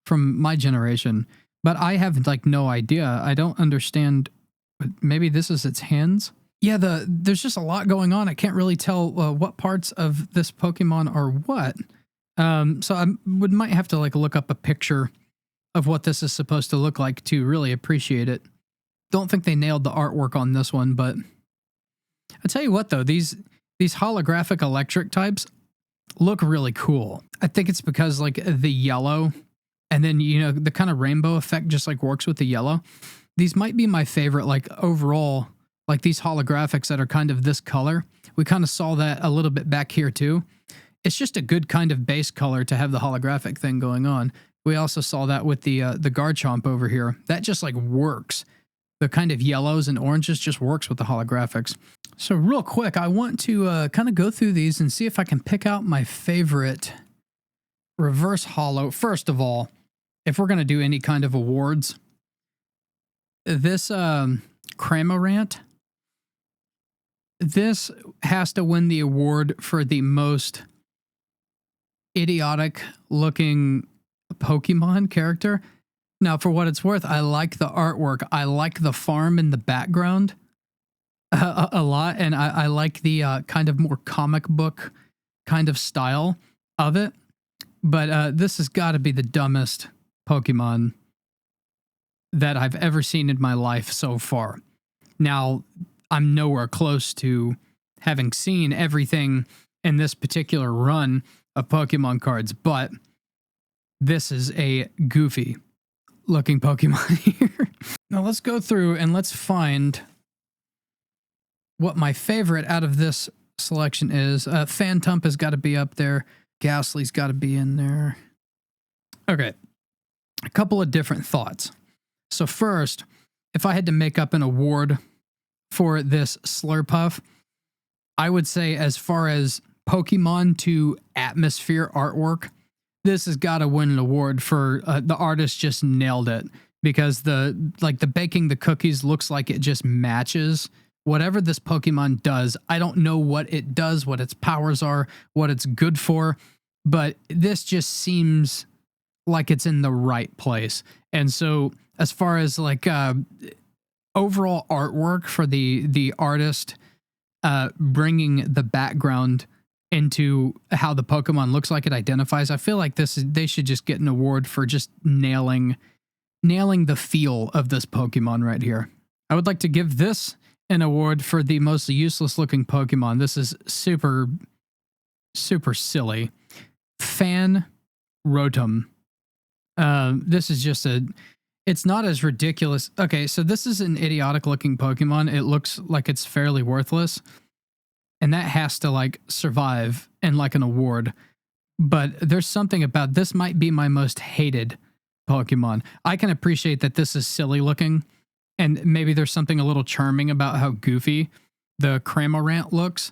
Speaker 1: from my generation. But I have like no idea. I don't understand. Maybe this is its hands. Yeah, there's just a lot going on. I can't really tell what parts of this Pokemon are what. So I might have to like look up a picture of what this is supposed to look like to really appreciate it. Don't think they nailed the artwork on this one, but I'll tell you what though, these holographic electric types look really cool. I think it's because like the yellow and then, you know, the kind of rainbow effect just like works with the yellow. These might be my favorite, like overall, like these holographics that are kind of this color. We kind of saw that a little bit back here too. It's just a good kind of base color to have the holographic thing going on. We also saw that with the Garchomp over here. That just like works. The kind of yellows and oranges just works with the holographics. So real quick, I want to kind of go through these and see if I can pick out my favorite reverse holo. First of all, if we're going to do any kind of awards, this Cramorant, this has to win the award for the most idiotic looking Pokemon character. Now, for what it's worth, I like the artwork. I like the farm in the background. a lot, and I like the kind of more comic book kind of style of it. But this has got to be the dumbest Pokemon that I've ever seen in my life so far. Now, I'm nowhere close to having seen everything in this particular run of Pokemon cards, but this is a goofy looking Pokemon here. Now let's go through and let's find what my favorite out of this selection is. Phantump has got to be up there. Ghastly's got to be in there. Okay, a couple of different thoughts. So first, if I had to make up an award for this Slurpuff, I would say as far as Pokemon to atmosphere artwork, this has got to win an award for the artist just nailed it, because the baking the cookies looks like it just matches whatever this Pokemon does. I don't know what it does, what its powers are, what it's good for, but this just seems like it's in the right place. And so as far as like overall artwork for the artist, bringing the background into how the Pokemon looks like it identifies, I feel like they should just get an award for just nailing the feel of this Pokemon right here. I would like to give this an award for the most useless looking Pokemon. This is super, super silly. Fan Rotom. This is just it's not as ridiculous. Okay, so this is an idiotic looking Pokemon. It looks like it's fairly worthless, and that has to like survive in like an award. But there's something about this might be my most hated Pokemon. I can appreciate that this is silly looking, and maybe there's something a little charming about how goofy the Cramorant looks.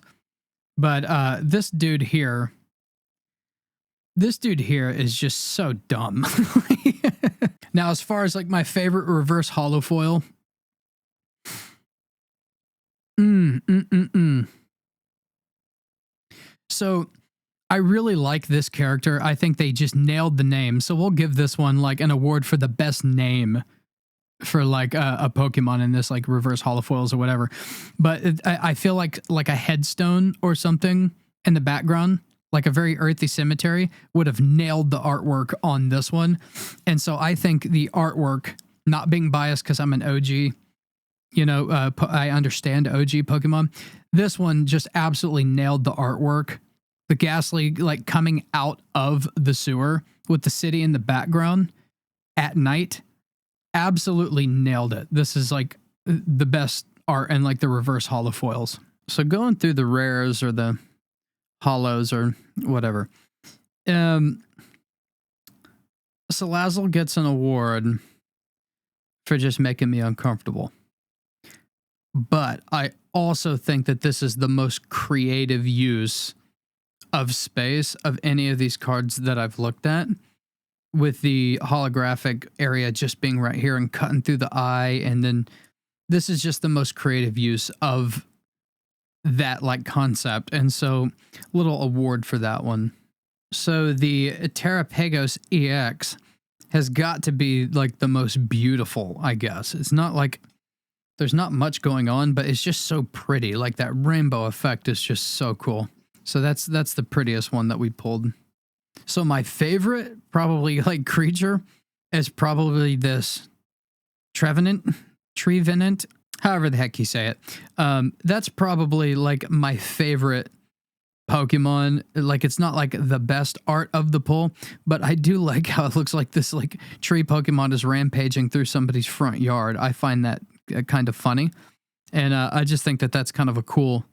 Speaker 1: But this dude here is just so dumb. Now, as far as like my favorite reverse holofoil, So I really like this character. I think they just nailed the name. So we'll give this one like an award for the best name for like a Pokemon in this like reverse holofoils or whatever. But I feel like a headstone or something in the background, like a very earthy cemetery, would have nailed the artwork on this one. And so I think the artwork, not being biased because I'm an OG, I understand OG Pokemon. This one just absolutely nailed the artwork. The Ghastly like coming out of the sewer with the city in the background at night, absolutely nailed it. This is like the best art and like the reverse holofoils. So going through the rares or the holos or whatever, Salazzle gets an award for just making me uncomfortable. But I also think that this is the most creative use of space of any of these cards that I've looked at, with the holographic area just being right here and cutting through the eye. And then this is just the most creative use of that like concept. And so little award for that one. So the Terrapagos EX has got to be like the most beautiful, I guess. It's not like there's not much going on, but it's just so pretty. Like that rainbow effect is just so cool. So that's the prettiest one that we pulled. So my favorite probably like creature is probably this Trevenant, however the heck you say it. That's probably like my favorite Pokemon. Like it's not like the best art of the pull, but I do like how it looks like this like tree Pokemon is rampaging through somebody's front yard. I find that kind of funny, and I just think that that's kind of a cool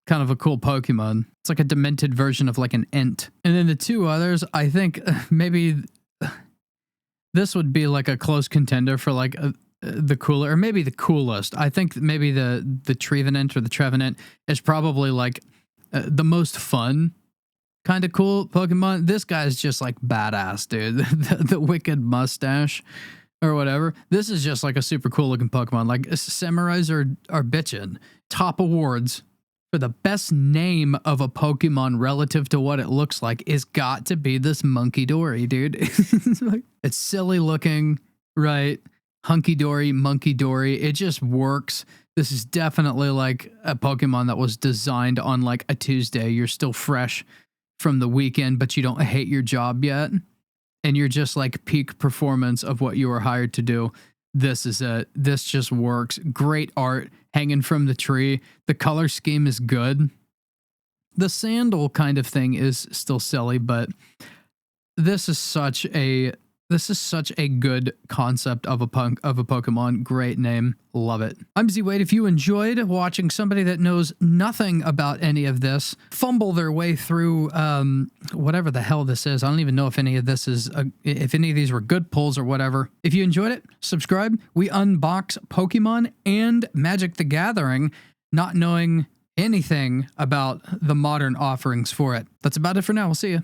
Speaker 1: Pokemon. It's like a demented version of like an Ent. And then the two others, I think maybe this would be like a close contender for like the cooler, or maybe the coolest. I think maybe the Trevenant or the Trevenant is probably like the most fun kind of cool Pokemon. This guy's just like badass, dude. The wicked mustache or whatever. This is just like a super cool looking Pokemon. Like Samurais are bitching. Top awards for the best name of a Pokemon relative to what it looks like is got to be this Monkey Dory, dude. It's silly looking, right? hunky dory, monkey dory. It just works. This is definitely like a Pokemon that was designed on like a Tuesday. You're still fresh from the weekend, but you don't hate your job yet. And you're just like peak performance of what you were hired to do. This is it. This just works. Great art hanging from the tree. The color scheme is good. The sandal kind of thing is still silly, but this is such a good concept of a Pokemon. Great name. Love it. I'm ZWade. If you enjoyed watching somebody that knows nothing about any of this fumble their way through whatever the hell this is. I don't even know if any of this is if any of these were good pulls or whatever. If you enjoyed it, subscribe. We unbox Pokemon and Magic the Gathering, not knowing anything about the modern offerings for it. That's about it for now. We'll see you.